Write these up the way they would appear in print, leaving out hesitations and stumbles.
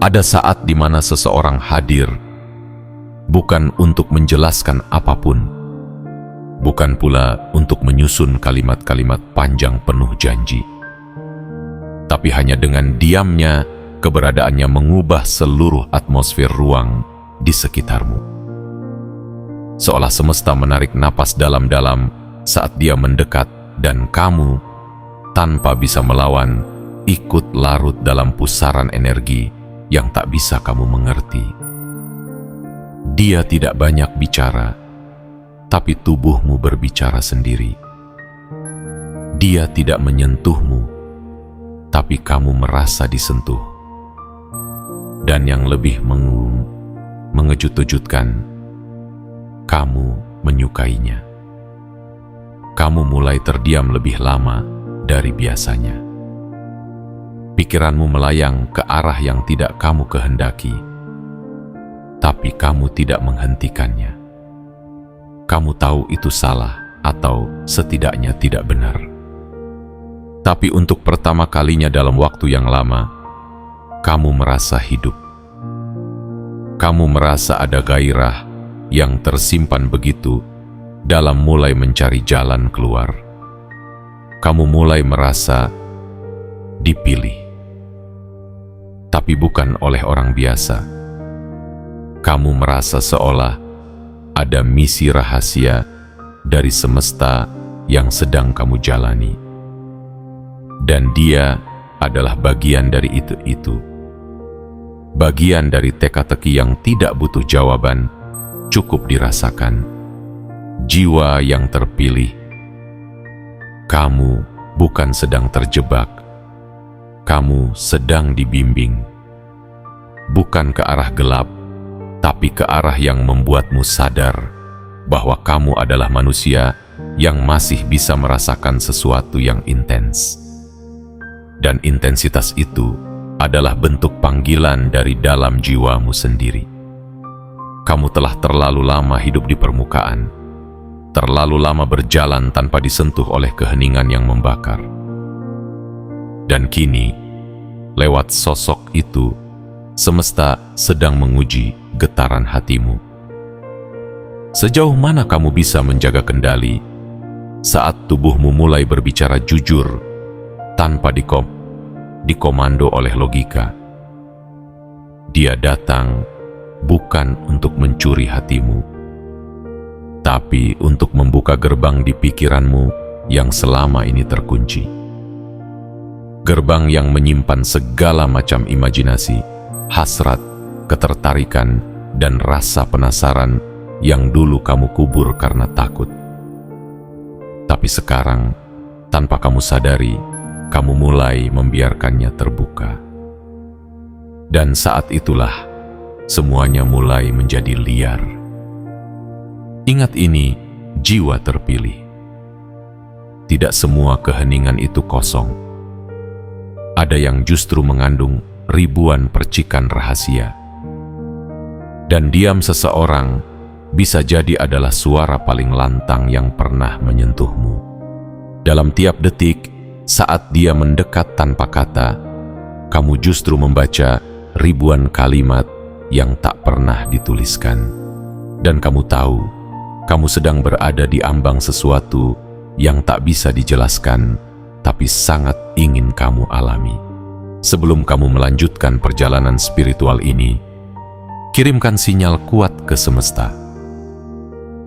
Ada saat di mana seseorang hadir, bukan untuk menjelaskan apapun, bukan pula untuk menyusun kalimat-kalimat panjang penuh janji, tapi hanya dengan diamnya, keberadaannya mengubah seluruh atmosfer ruang di sekitarmu. Seolah semesta menarik napas dalam-dalam saat dia mendekat, dan kamu, tanpa bisa melawan, ikut larut dalam pusaran energi yang tak bisa kamu mengerti. Dia tidak banyak bicara, tapi tubuhmu berbicara sendiri. Dia tidak menyentuhmu, tapi kamu merasa disentuh. Dan yang lebih mengejut-ejutkan, kamu menyukainya. Kamu mulai terdiam lebih lama dari biasanya. Pikiranmu melayang ke arah yang tidak kamu kehendaki, tapi kamu tidak menghentikannya. Kamu tahu itu salah atau setidaknya tidak benar. Tapi untuk pertama kalinya dalam waktu yang lama, kamu merasa hidup. Kamu merasa ada gairah yang tersimpan begitu dalam mulai mencari jalan keluar. Kamu mulai merasa dipilih. Tapi bukan oleh orang biasa. Kamu merasa seolah ada misi rahasia dari semesta yang sedang kamu jalani. Dan dia adalah bagian dari itu. Bagian dari teka-teki yang tidak butuh jawaban, cukup dirasakan. Jiwa yang terpilih. Kamu bukan sedang terjebak. Kamu sedang dibimbing, bukan ke arah gelap, tapi ke arah yang membuatmu sadar bahwa kamu adalah manusia yang masih bisa merasakan sesuatu yang intens. Dan intensitas itu adalah bentuk panggilan dari dalam jiwamu sendiri. Kamu telah terlalu lama hidup di permukaan, terlalu lama berjalan tanpa disentuh oleh keheningan yang membakar. Dan kini, lewat sosok itu, semesta sedang menguji getaran hatimu. Sejauh mana kamu bisa menjaga kendali saat tubuhmu mulai berbicara jujur tanpa dikomando oleh logika? Dia datang bukan untuk mencuri hatimu, tapi untuk membuka gerbang di pikiranmu yang selama ini terkunci. Gerbang yang menyimpan segala macam imajinasi, hasrat, ketertarikan, dan rasa penasaran yang dulu kamu kubur karena takut. Tapi sekarang, tanpa kamu sadari, kamu mulai membiarkannya terbuka. Dan saat itulah, semuanya mulai menjadi liar. Ingat ini, jiwa terpilih. Tidak semua keheningan itu kosong. Ada yang justru mengandung ribuan percikan rahasia. Dan diam seseorang bisa jadi adalah suara paling lantang yang pernah menyentuhmu. Dalam tiap detik, saat dia mendekat tanpa kata, kamu justru membaca ribuan kalimat yang tak pernah dituliskan. Dan kamu tahu, kamu sedang berada di ambang sesuatu yang tak bisa dijelaskan, tapi sangat ingin kamu alami. Sebelum kamu melanjutkan perjalanan spiritual ini, kirimkan sinyal kuat ke semesta.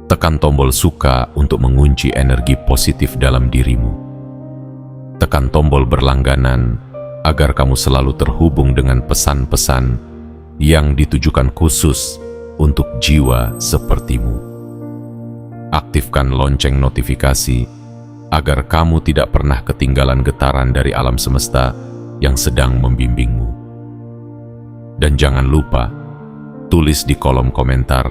Tekan tombol suka untuk mengunci energi positif dalam dirimu. Tekan tombol berlangganan agar kamu selalu terhubung dengan pesan-pesan yang ditujukan khusus untuk jiwa sepertimu. Aktifkan lonceng notifikasi agar kamu tidak pernah ketinggalan getaran dari alam semesta yang sedang membimbingmu. Dan jangan lupa, tulis di kolom komentar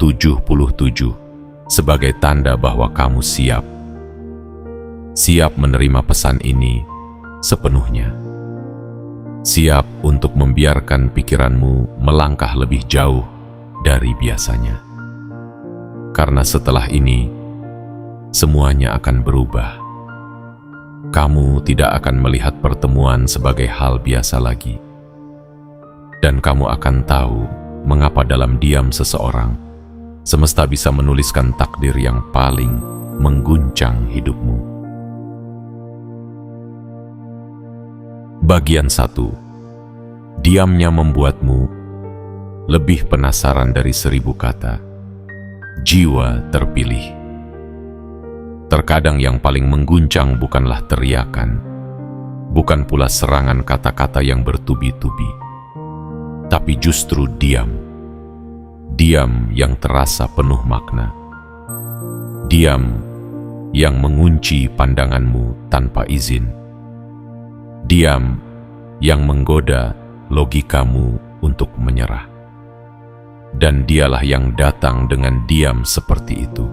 77 sebagai tanda bahwa kamu siap. Siap menerima pesan ini sepenuhnya. Siap untuk membiarkan pikiranmu melangkah lebih jauh dari biasanya. Karena setelah ini, semuanya akan berubah. Kamu tidak akan melihat pertemuan sebagai hal biasa lagi. Dan kamu akan tahu mengapa dalam diam seseorang, semesta bisa menuliskan takdir yang paling mengguncang hidupmu. Bagian 1. Diamnya membuatmu lebih penasaran dari 1000 kata. Jiwa terpilih. Terkadang yang paling mengguncang bukanlah teriakan, bukan pula serangan kata-kata yang bertubi-tubi, tapi justru diam. Diam yang terasa penuh makna. Diam yang mengunci pandanganmu tanpa izin. Diam yang menggoda logikamu untuk menyerah. Dan dialah yang datang dengan diam seperti itu.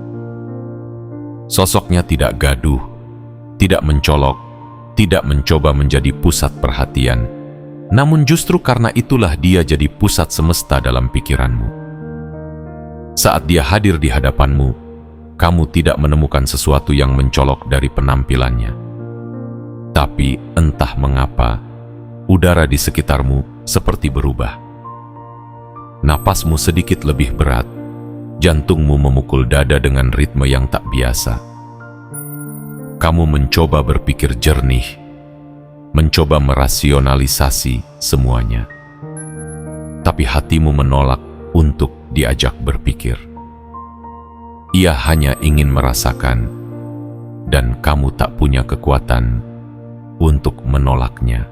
Sosoknya tidak gaduh, tidak mencolok, tidak mencoba menjadi pusat perhatian, namun justru karena itulah dia jadi pusat semesta dalam pikiranmu. Saat dia hadir di hadapanmu, kamu tidak menemukan sesuatu yang mencolok dari penampilannya. Tapi entah mengapa, udara di sekitarmu seperti berubah. Napasmu sedikit lebih berat, jantungmu memukul dada dengan ritme yang tak biasa. Kamu mencoba berpikir jernih, mencoba merasionalisasi semuanya. Tapi hatimu menolak untuk diajak berpikir. Ia hanya ingin merasakan, dan kamu tak punya kekuatan untuk menolaknya.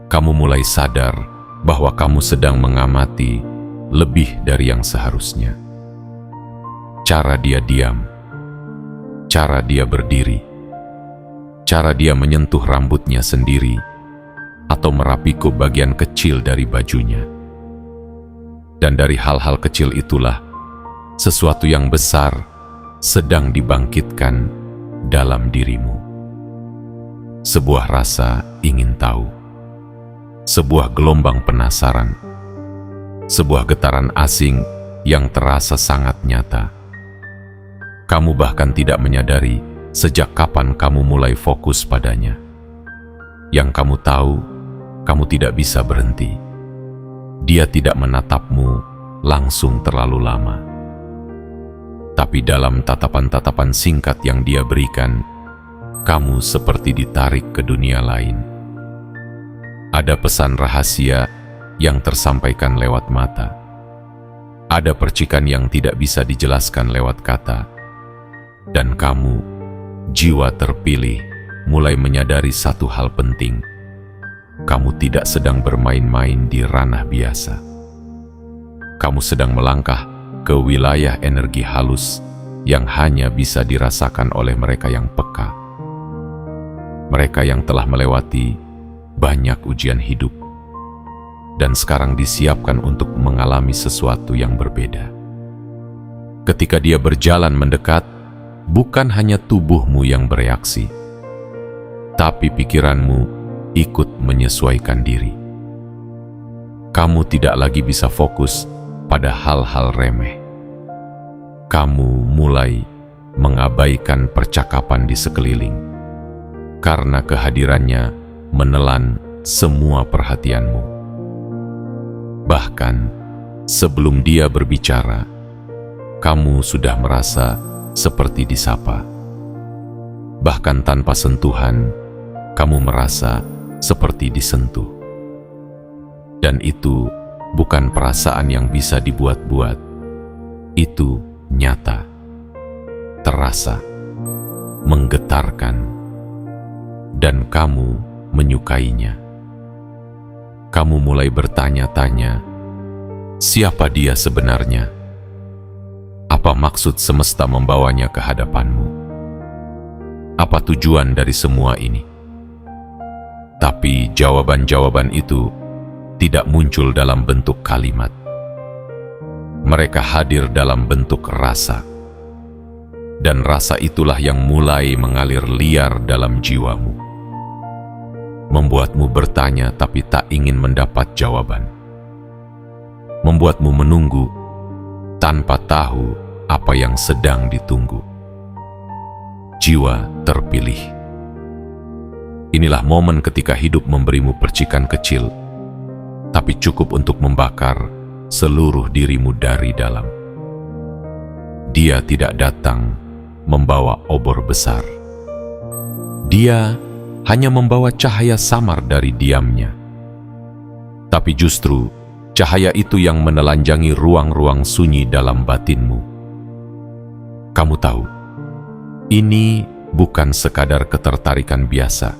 Kamu mulai sadar bahwa kamu sedang mengamati lebih dari yang seharusnya. Cara dia diam, cara dia berdiri, cara dia menyentuh rambutnya sendiri, atau merapikuk bagian kecil dari bajunya. Dan dari hal-hal kecil itulah, sesuatu yang besar sedang dibangkitkan dalam dirimu. Sebuah rasa ingin tahu, sebuah gelombang penasaran, sebuah getaran asing yang terasa sangat nyata. Kamu bahkan tidak menyadari sejak kapan kamu mulai fokus padanya. Yang kamu tahu, kamu tidak bisa berhenti. Dia tidak menatapmu langsung terlalu lama. Tapi dalam tatapan-tatapan singkat yang dia berikan, kamu seperti ditarik ke dunia lain. Ada pesan rahasia yang tersampaikan lewat mata. Ada percikan yang tidak bisa dijelaskan lewat kata. Dan kamu, jiwa terpilih, mulai menyadari satu hal penting. Kamu tidak sedang bermain-main di ranah biasa. Kamu sedang melangkah ke wilayah energi halus yang hanya bisa dirasakan oleh mereka yang peka. Mereka yang telah melewati banyak ujian hidup, dan sekarang disiapkan untuk mengalami sesuatu yang berbeda. Ketika dia berjalan mendekat, bukan hanya tubuhmu yang bereaksi, tapi pikiranmu ikut menyesuaikan diri. Kamu tidak lagi bisa fokus pada hal-hal remeh. Kamu mulai mengabaikan percakapan di sekeliling, karena kehadirannya menelan semua perhatianmu. Bahkan sebelum dia berbicara, kamu sudah merasa seperti disapa. Bahkan tanpa sentuhan, kamu merasa seperti disentuh. Dan itu bukan perasaan yang bisa dibuat-buat. Itu nyata, terasa, menggetarkan, dan kamu menyukainya. Kamu mulai bertanya-tanya, siapa dia sebenarnya? Apa maksud semesta membawanya ke hadapanmu? Apa tujuan dari semua ini? Tapi jawaban-jawaban itu tidak muncul dalam bentuk kalimat. Mereka hadir dalam bentuk rasa. Dan rasa itulah yang mulai mengalir liar dalam jiwamu. Membuatmu bertanya tapi tak ingin mendapat jawaban. Membuatmu menunggu tanpa tahu apa yang sedang ditunggu. Jiwa terpilih. Inilah momen ketika hidup memberimu percikan kecil, tapi cukup untuk membakar seluruh dirimu dari dalam. Dia tidak datang membawa obor besar. Dia hanya membawa cahaya samar dari diamnya. Tapi justru cahaya itu yang menelanjangi ruang-ruang sunyi dalam batinmu. Kamu tahu, ini bukan sekadar ketertarikan biasa.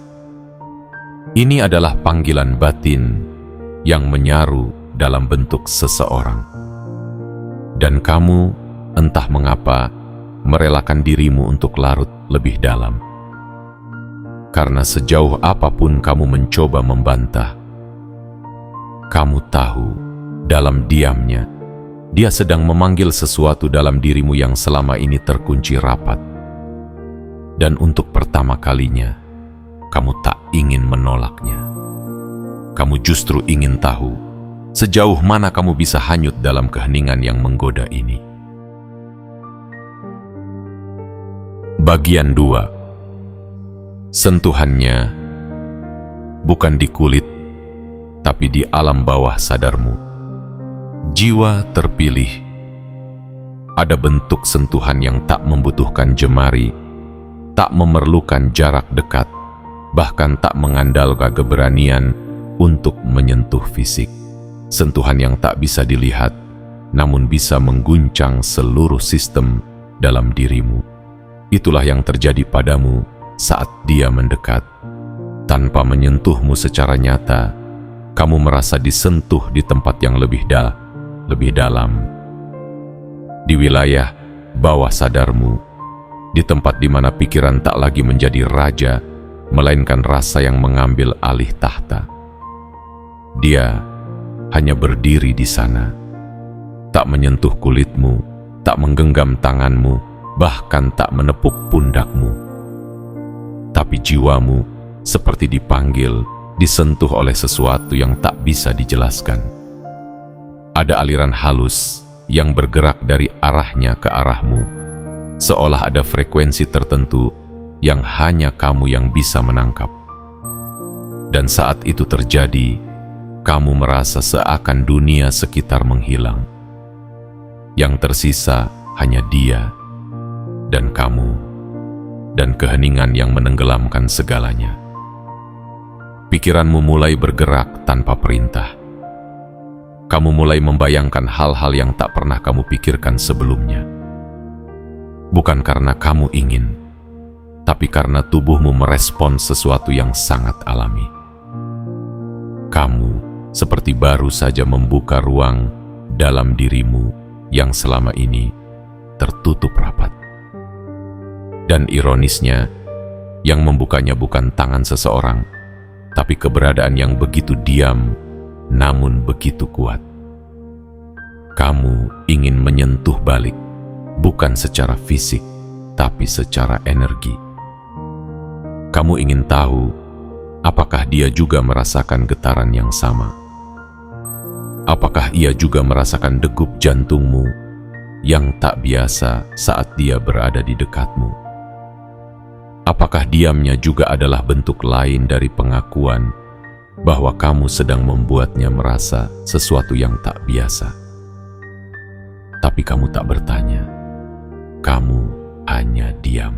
Ini adalah panggilan batin yang menyaru dalam bentuk seseorang. Dan kamu, entah mengapa, merelakan dirimu untuk larut lebih dalam. Karena sejauh apapun kamu mencoba membantah, kamu tahu dalam diamnya, dia sedang memanggil sesuatu dalam dirimu yang selama ini terkunci rapat. Dan untuk pertama kalinya, kamu tak ingin menolaknya. Kamu justru ingin tahu sejauh mana kamu bisa hanyut dalam keheningan yang menggoda ini. Bagian 2. Sentuhannya bukan di kulit, tapi di alam bawah sadarmu. Jiwa terpilih. Ada bentuk sentuhan yang tak membutuhkan jemari, tak memerlukan jarak dekat, bahkan tak mengandalkan keberanian untuk menyentuh fisik. Sentuhan yang tak bisa dilihat, namun bisa mengguncang seluruh sistem dalam dirimu. Itulah yang terjadi padamu saat dia mendekat. Tanpa menyentuhmu secara nyata, kamu merasa disentuh di tempat yang lebih dalam. Di wilayah bawah sadarmu, di tempat di mana pikiran tak lagi menjadi raja, melainkan rasa yang mengambil alih tahta. Dia hanya berdiri di sana, tak menyentuh kulitmu, tak menggenggam tanganmu, bahkan tak menepuk pundakmu. Tapi jiwamu seperti dipanggil, disentuh oleh sesuatu yang tak bisa dijelaskan. Ada aliran halus yang bergerak dari arahnya ke arahmu, seolah ada frekuensi tertentu yang hanya kamu yang bisa menangkap. Dan saat itu terjadi, kamu merasa seakan dunia sekitar menghilang. Yang tersisa hanya dia dan kamu, dan keheningan yang menenggelamkan segalanya. Pikiranmu mulai bergerak tanpa perintah. Kamu mulai membayangkan hal-hal yang tak pernah kamu pikirkan sebelumnya. Bukan karena kamu ingin, tapi karena tubuhmu merespons sesuatu yang sangat alami. Kamu seperti baru saja membuka ruang dalam dirimu yang selama ini tertutup rapat. Dan ironisnya, yang membukanya bukan tangan seseorang, tapi keberadaan yang begitu diam, namun begitu kuat. Kamu ingin menyentuh balik, bukan secara fisik, tapi secara energi. Kamu ingin tahu, apakah dia juga merasakan getaran yang sama? Apakah ia juga merasakan degup jantungmu yang tak biasa saat dia berada di dekatmu? Apakah diamnya juga adalah bentuk lain dari pengakuan bahwa kamu sedang membuatnya merasa sesuatu yang tak biasa? Tapi kamu tak bertanya, kamu hanya diam.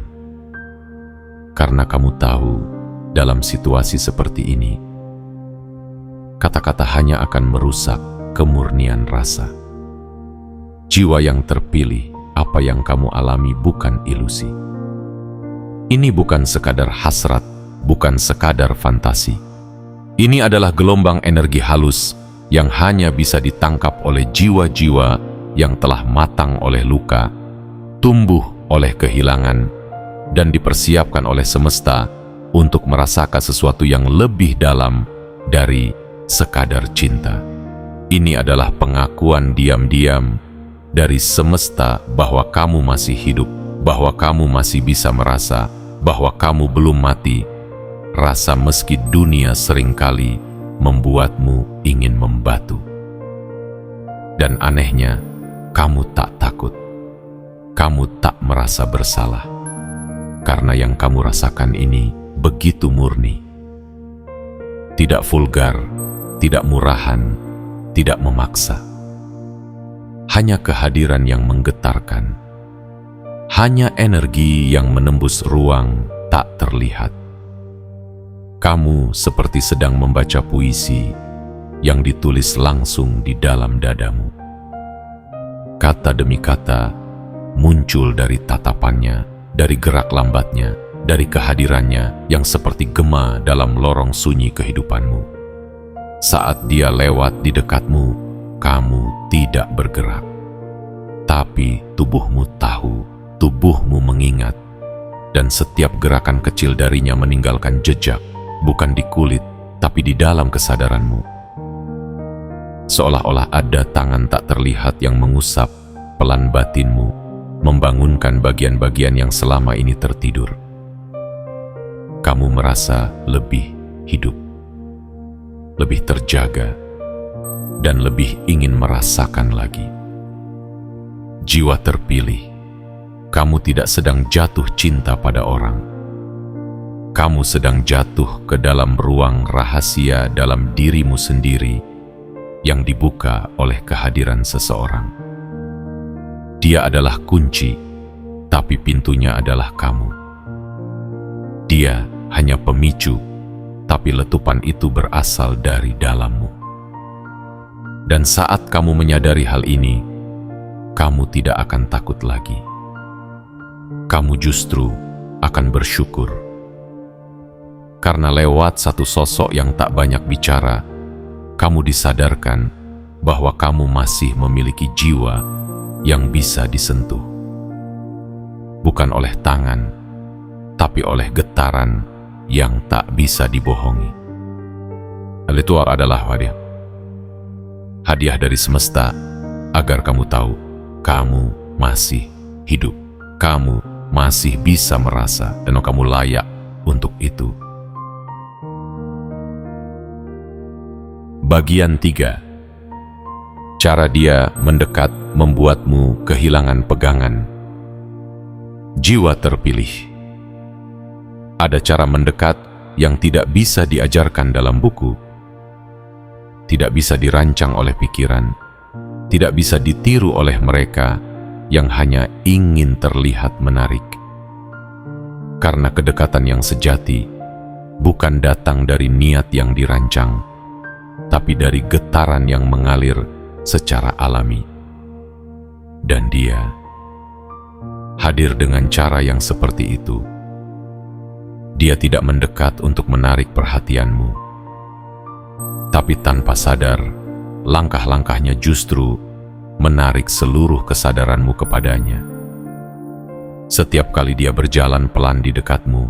Karena kamu tahu, dalam situasi seperti ini, kata-kata hanya akan merusak kemurnian rasa. Jiwa yang terpilih, apa yang kamu alami bukan ilusi. Ini bukan sekadar hasrat, bukan sekadar fantasi. Ini adalah gelombang energi halus yang hanya bisa ditangkap oleh jiwa-jiwa yang telah matang oleh luka, tumbuh oleh kehilangan, dan dipersiapkan oleh semesta untuk merasakan sesuatu yang lebih dalam dari sekadar cinta. Ini adalah pengakuan diam-diam dari semesta bahwa kamu masih hidup, bahwa kamu masih bisa merasa, bahwa kamu belum mati. Rasa meski dunia seringkali membuatmu ingin membatu. Dan anehnya, kamu tak takut. Kamu tak merasa bersalah. Karena yang kamu rasakan ini begitu murni. Tidak vulgar, tidak murahan, tidak memaksa. Hanya kehadiran yang menggetarkan. Hanya energi yang menembus ruang tak terlihat. Kamu seperti sedang membaca puisi yang ditulis langsung di dalam dadamu. Kata demi kata muncul dari tatapannya, dari gerak lambatnya, dari kehadirannya yang seperti gema dalam lorong sunyi kehidupanmu. Saat dia lewat di dekatmu, kamu tidak bergerak. Tapi tubuhmu tahu, tubuhmu mengingat, dan setiap gerakan kecil darinya meninggalkan jejak, bukan di kulit, tapi di dalam kesadaranmu. Seolah-olah ada tangan tak terlihat yang mengusap pelan batinmu, membangunkan bagian-bagian yang selama ini tertidur. Kamu merasa lebih hidup, lebih terjaga, dan lebih ingin merasakan lagi. Jiwa terpilih, kamu tidak sedang jatuh cinta pada orang. Kamu sedang jatuh ke dalam ruang rahasia dalam dirimu sendiri yang dibuka oleh kehadiran seseorang. Dia adalah kunci, tapi pintunya adalah kamu. Dia hanya pemicu, tapi letupan itu berasal dari dalammu. Dan saat kamu menyadari hal ini, kamu tidak akan takut lagi. Kamu justru akan bersyukur. Karena lewat satu sosok yang tak banyak bicara, kamu disadarkan bahwa kamu masih memiliki jiwa yang bisa disentuh. Bukan oleh tangan, tapi oleh getaran yang tak bisa dibohongi. Ritual adalah hadiah dari semesta agar kamu tahu kamu masih hidup. Kamu masih bisa merasa dan kamu layak untuk itu. Bagian 3. Cara dia mendekat membuatmu kehilangan pegangan. Jiwa terpilih. Ada cara mendekat yang tidak bisa diajarkan dalam buku, tidak bisa dirancang oleh pikiran, tidak bisa ditiru oleh mereka yang hanya ingin terlihat menarik. Karena kedekatan yang sejati bukan datang dari niat yang dirancang, tapi dari getaran yang mengalir secara alami. Dan dia hadir dengan cara yang seperti itu. Dia tidak mendekat untuk menarik perhatianmu, tapi tanpa sadar, langkah-langkahnya justru menarik seluruh kesadaranmu kepadanya. Setiap kali dia berjalan pelan di dekatmu,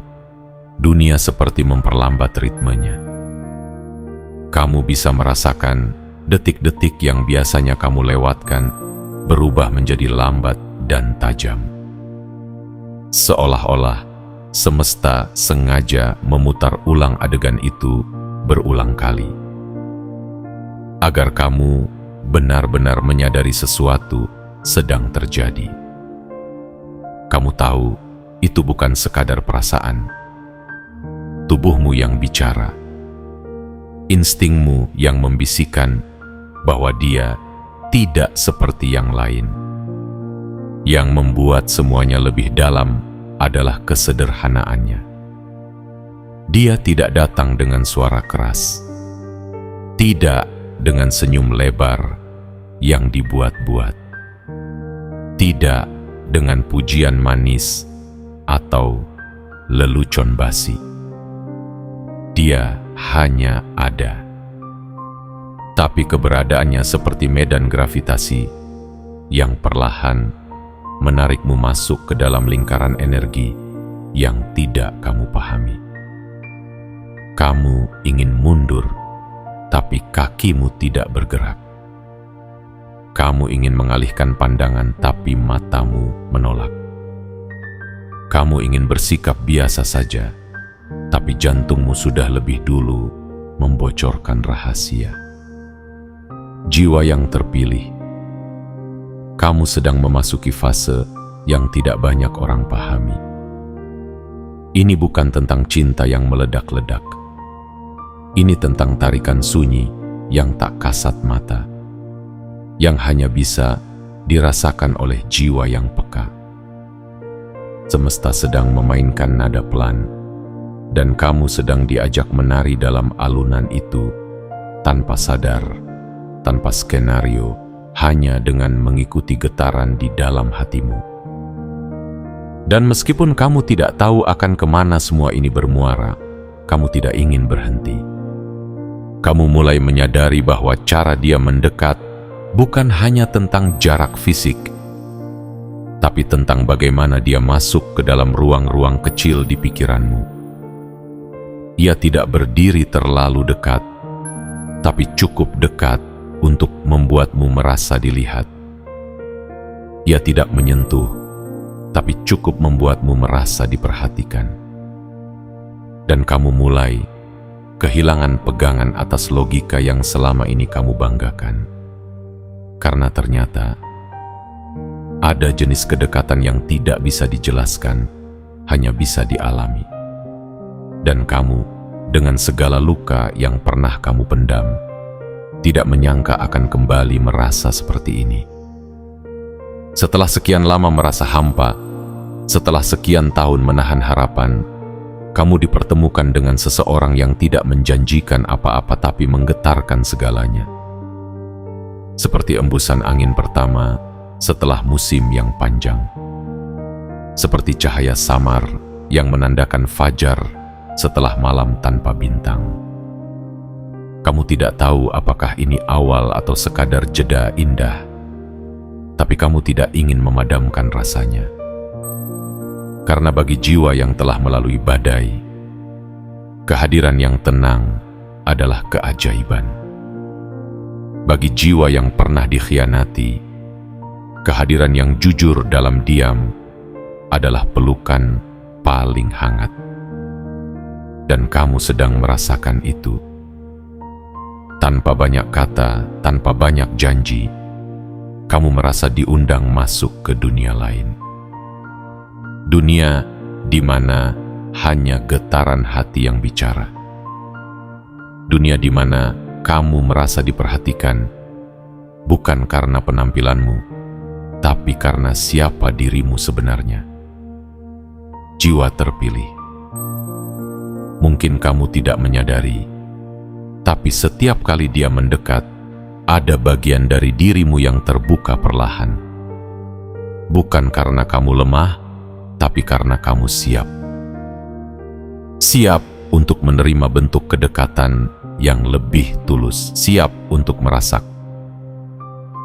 dunia seperti memperlambat ritmenya. Kamu bisa merasakan detik-detik yang biasanya kamu lewatkan berubah menjadi lambat dan tajam. Seolah-olah semesta sengaja memutar ulang adegan itu berulang kali, agar kamu benar-benar menyadari sesuatu sedang terjadi. Kamu tahu itu bukan sekadar perasaan. Tubuhmu yang bicara, instingmu yang membisikkan bahwa dia tidak seperti yang lain. Yang membuat semuanya lebih dalam adalah kesederhanaannya. Dia tidak datang dengan suara keras, tidak dengan senyum lebar yang dibuat-buat, tidak dengan pujian manis atau lelucon basi. Dia hanya ada, tapi keberadaannya seperti medan gravitasi yang perlahan menarikmu masuk ke dalam lingkaran energi yang tidak kamu pahami. Kamu ingin mundur, tapi kakimu tidak bergerak. Kamu ingin mengalihkan pandangan, tapi matamu menolak. Kamu ingin bersikap biasa saja, tapi jantungmu sudah lebih dulu membocorkan rahasia. Jiwa yang terpilih, kamu sedang memasuki fase yang tidak banyak orang pahami. Ini bukan tentang cinta yang meledak-ledak. Ini tentang tarikan sunyi yang tak kasat mata. yang hanya bisa dirasakan oleh jiwa yang peka. Semesta sedang memainkan nada pelan, dan kamu sedang diajak menari dalam alunan itu tanpa sadar, tanpa skenario, hanya dengan mengikuti getaran di dalam hatimu. Dan meskipun kamu tidak tahu akan kemana semua ini bermuara, kamu tidak ingin berhenti. Kamu mulai menyadari bahwa cara dia mendekat bukan hanya tentang jarak fisik, tapi tentang bagaimana dia masuk ke dalam ruang-ruang kecil di pikiranmu. Ia tidak berdiri terlalu dekat, tapi cukup dekat untuk membuatmu merasa dilihat. Ia tidak menyentuh, tapi cukup membuatmu merasa diperhatikan. Dan kamu mulai kehilangan pegangan atas logika yang selama ini kamu banggakan. Karena ternyata ada jenis kedekatan yang tidak bisa dijelaskan, hanya bisa dialami. Dan kamu, dengan segala luka yang pernah kamu pendam, tidak menyangka akan kembali merasa seperti ini. Setelah sekian lama merasa hampa, setelah sekian tahun menahan harapan, kamu dipertemukan dengan seseorang yang tidak menjanjikan apa-apa tapi menggetarkan segalanya. Seperti embusan angin pertama setelah musim yang panjang. Seperti cahaya samar yang menandakan fajar setelah malam tanpa bintang. Kamu tidak tahu apakah ini awal atau sekadar jeda indah, tapi kamu tidak ingin memadamkan rasanya. Karena bagi jiwa yang telah melalui badai, kehadiran yang tenang adalah keajaiban. Bagi jiwa yang pernah dikhianati, kehadiran yang jujur dalam diam adalah pelukan paling hangat. Dan kamu sedang merasakan itu. Tanpa banyak kata, tanpa banyak janji, kamu merasa diundang masuk ke dunia lain. Dunia di mana hanya getaran hati yang bicara. Dunia di mana kamu merasa diperhatikan, bukan karena penampilanmu, tapi karena siapa dirimu sebenarnya. Jiwa terpilih. Mungkin kamu tidak menyadari, tapi setiap kali dia mendekat, ada bagian dari dirimu yang terbuka perlahan. Bukan karena kamu lemah, tapi karena kamu siap. Siap untuk menerima bentuk kedekatan yang lebih tulus, siap untuk merasak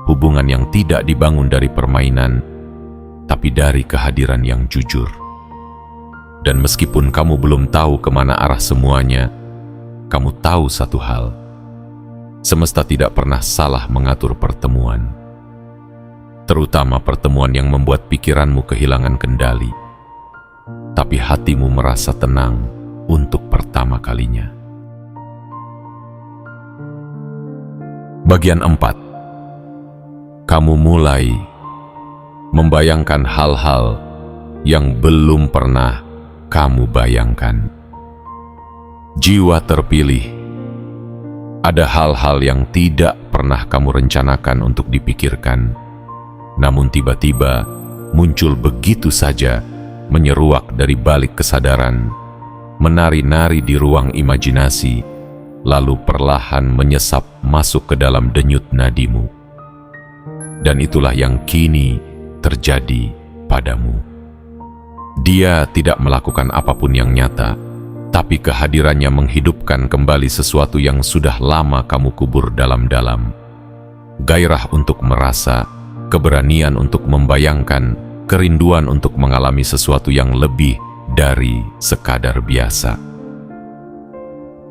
hubungan yang tidak dibangun dari permainan, tapi dari kehadiran yang jujur. Dan meskipun kamu belum tahu kemana arah semuanya, kamu tahu satu hal: semesta tidak pernah salah mengatur pertemuan, terutama pertemuan yang membuat pikiranmu kehilangan kendali, tapi hatimu merasa tenang untuk pertama kalinya. Bagian 4. Kamu mulai membayangkan hal-hal yang belum pernah kamu bayangkan. Jiwa terpilih. Ada hal-hal yang tidak pernah kamu rencanakan untuk dipikirkan, namun tiba-tiba muncul begitu saja, menyeruak dari balik kesadaran, menari-nari di ruang imajinasi, lalu perlahan menyesap masuk ke dalam denyut nadimu. Dan itulah yang kini terjadi padamu. Dia tidak melakukan apapun yang nyata, tapi kehadirannya menghidupkan kembali sesuatu yang sudah lama kamu kubur dalam-dalam. Gairah untuk merasa, keberanian untuk membayangkan, kerinduan untuk mengalami sesuatu yang lebih dari sekadar biasa.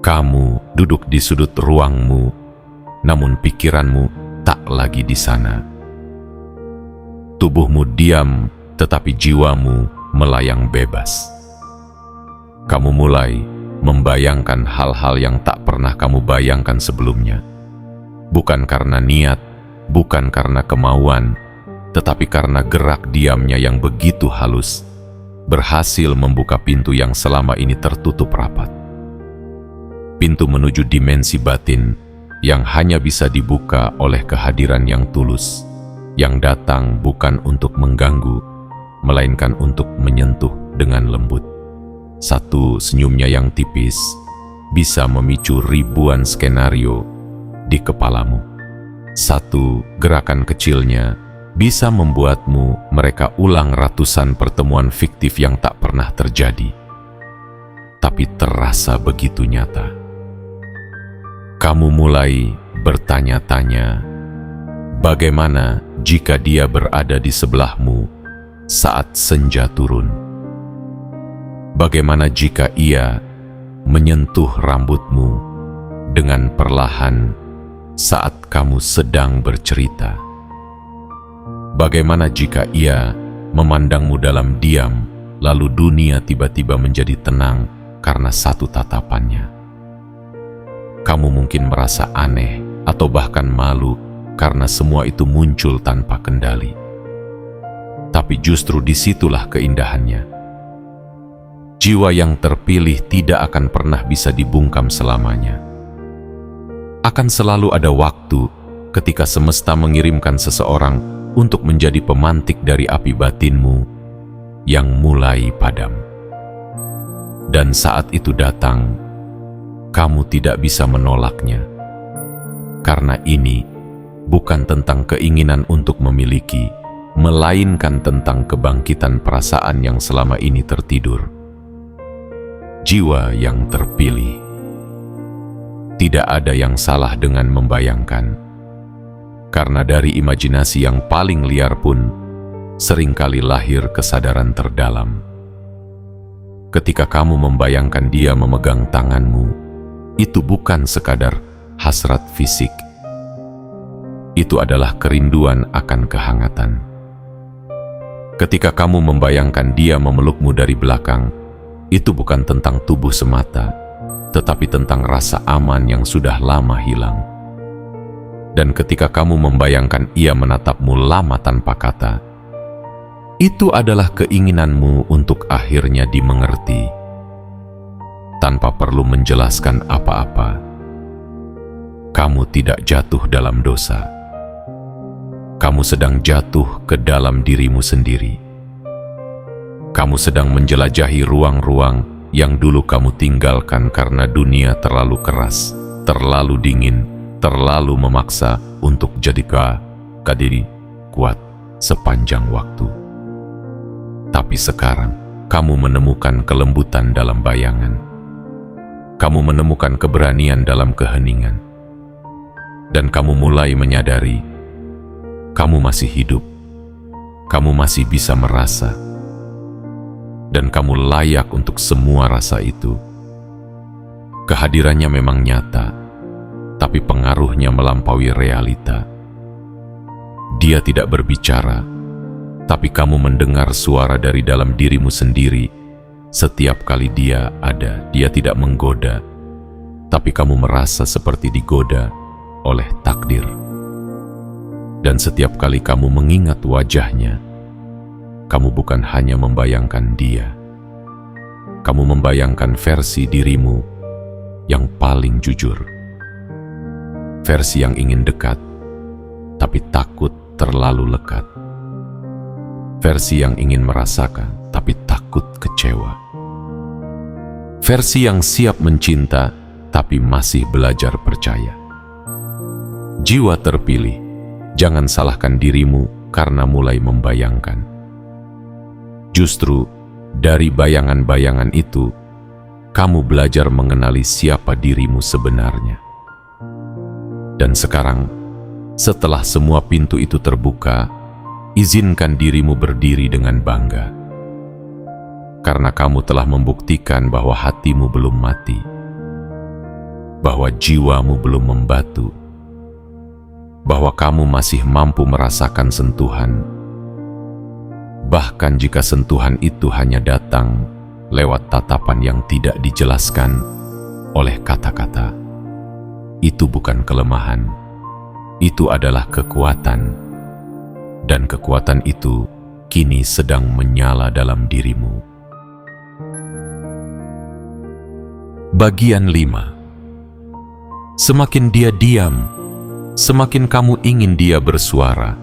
Kamu duduk di sudut ruangmu, namun pikiranmu tak lagi di sana. Tubuhmu diam, tetapi jiwamu melayang bebas. Kamu mulai membayangkan hal-hal yang tak pernah kamu bayangkan sebelumnya. Bukan karena niat, bukan karena kemauan, tetapi karena gerak diamnya yang begitu halus, berhasil membuka pintu yang selama ini tertutup rapat. Pintu menuju dimensi batin yang hanya bisa dibuka oleh kehadiran yang tulus, yang datang bukan untuk mengganggu, melainkan untuk menyentuh dengan lembut. Satu senyumnya yang tipis bisa memicu ribuan skenario di kepalamu. Satu gerakan kecilnya bisa membuatmu mereka ulang ratusan pertemuan fiktif yang tak pernah terjadi, tapi terasa begitu nyata. Kamu mulai bertanya-tanya, bagaimana jika dia berada di sebelahmu saat senja turun? Bagaimana jika ia menyentuh rambutmu dengan perlahan saat kamu sedang bercerita? Bagaimana jika ia memandangmu dalam diam, lalu dunia tiba-tiba menjadi tenang karena satu tatapannya? Kamu mungkin merasa aneh atau bahkan malu karena semua itu muncul tanpa kendali. Tapi justru disitulah keindahannya. Jiwa yang terpilih tidak akan pernah bisa dibungkam selamanya. Akan selalu ada waktu ketika semesta mengirimkan seseorang untuk menjadi pemantik dari api batinmu yang mulai padam. Dan saat itu datang, kamu tidak bisa menolaknya. Karena ini bukan tentang keinginan untuk memiliki, melainkan tentang kebangkitan perasaan yang selama ini tertidur. Jiwa yang terpilih. Tidak ada yang salah dengan membayangkan. Karena dari imajinasi yang paling liar pun seringkali lahir kesadaran terdalam. Ketika kamu membayangkan dia memegang tanganmu, itu bukan sekadar hasrat fisik. Itu adalah kerinduan akan kehangatan. Ketika kamu membayangkan dia memelukmu dari belakang, itu bukan tentang tubuh semata, tetapi tentang rasa aman yang sudah lama hilang. Dan ketika kamu membayangkan ia menatapmu lama tanpa kata, itu adalah keinginanmu untuk akhirnya dimengerti. Tanpa perlu menjelaskan apa-apa, kamu tidak jatuh dalam dosa. Kamu sedang jatuh ke dalam dirimu sendiri. Kamu sedang menjelajahi ruang-ruang yang dulu kamu tinggalkan karena dunia terlalu keras, terlalu dingin, terlalu memaksa untuk jadi diri kuat sepanjang waktu. Tapi sekarang, kamu menemukan kelembutan dalam bayangan. Kamu menemukan keberanian dalam keheningan. Dan kamu mulai menyadari, kamu masih hidup. Kamu masih bisa merasa. Dan kamu layak untuk semua rasa itu. Kehadirannya memang nyata, tapi pengaruhnya melampaui realita. Dia tidak berbicara, tapi kamu mendengar suara dari dalam dirimu sendiri. Setiap kali dia ada, dia tidak menggoda, tapi kamu merasa seperti digoda oleh takdir. Dan setiap kali kamu mengingat wajahnya, kamu bukan hanya membayangkan dia. Kamu membayangkan versi dirimu yang paling jujur. Versi yang ingin dekat, tapi takut terlalu lekat. Versi yang ingin merasakan, tapi takut kecewa. Versi yang siap mencinta, tapi masih belajar percaya. Jiwa terpilih, jangan salahkan dirimu karena mulai membayangkan. Justru dari bayangan-bayangan itu, kamu belajar mengenali siapa dirimu sebenarnya. Dan sekarang, setelah semua pintu itu terbuka, izinkan dirimu berdiri dengan bangga. Karena kamu telah membuktikan bahwa hatimu belum mati, bahwa jiwamu belum membatu, bahwa kamu masih mampu merasakan sentuhan. Bahkan jika sentuhan itu hanya datang lewat tatapan yang tidak dijelaskan oleh kata-kata. Itu bukan kelemahan, itu adalah kekuatan. Dan kekuatan itu kini sedang menyala dalam dirimu. Bagian 5. Semakin dia diam, semakin kamu ingin dia bersuara.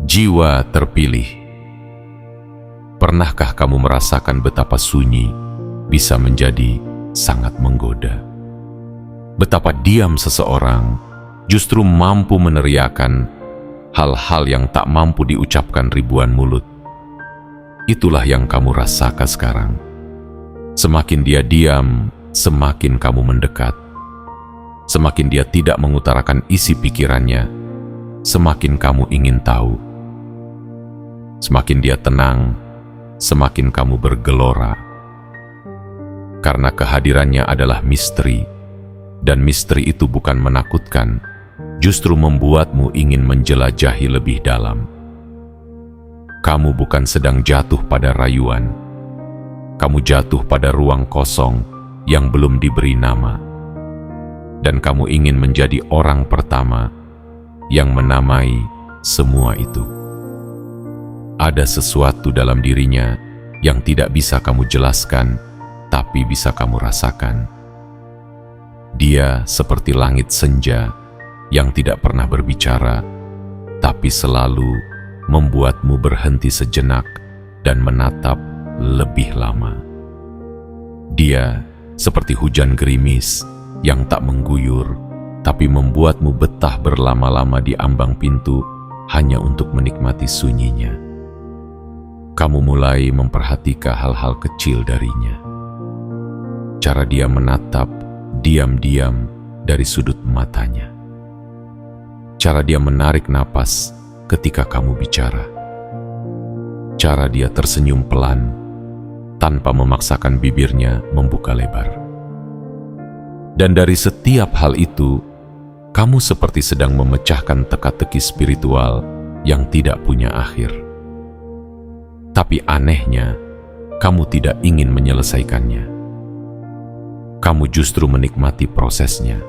Jiwa terpilih. Pernahkah kamu merasakan betapa sunyi bisa menjadi sangat menggoda? Betapa diam seseorang justru mampu meneriakan hal-hal yang tak mampu diucapkan ribuan mulut. Itulah yang kamu rasakan sekarang. Semakin dia diam, semakin kamu mendekat. Semakin dia tidak mengutarakan isi pikirannya, semakin kamu ingin tahu. Semakin dia tenang, semakin kamu bergelora. Karena kehadirannya adalah misteri, dan misteri itu bukan menakutkan, justru membuatmu ingin menjelajahi lebih dalam. Kamu bukan sedang jatuh pada rayuan, kamu jatuh pada ruang kosong yang belum diberi nama, dan kamu ingin menjadi orang pertama yang menamai semua itu. Ada sesuatu dalam dirinya yang tidak bisa kamu jelaskan, tapi bisa kamu rasakan. Dia seperti langit senja yang tidak pernah berbicara, tapi selalu membuatmu berhenti sejenak dan menatap lebih lama. Dia seperti hujan gerimis yang tak mengguyur, tapi membuatmu betah berlama-lama di ambang pintu hanya untuk menikmati sunyinya. Kamu mulai memperhatikan hal-hal kecil darinya. Cara dia menatap diam-diam dari sudut matanya. Cara dia menarik napas ketika kamu bicara. Cara dia tersenyum pelan tanpa memaksakan bibirnya membuka lebar. Dan dari setiap hal itu, kamu seperti sedang memecahkan teka-teki spiritual yang tidak punya akhir. Tapi anehnya, kamu tidak ingin menyelesaikannya. Kamu justru menikmati prosesnya.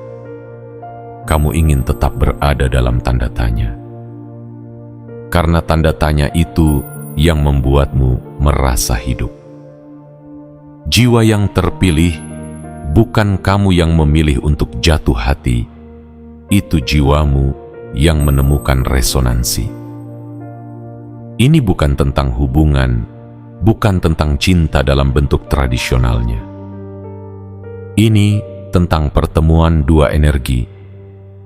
Kamu ingin tetap berada dalam tanda tanya. Karena tanda tanya itu yang membuatmu merasa hidup. Jiwa yang terpilih bukan kamu yang memilih untuk jatuh hati. Itu jiwamu yang menemukan resonansi. Ini bukan tentang hubungan, bukan tentang cinta dalam bentuk tradisionalnya. Ini tentang pertemuan dua energi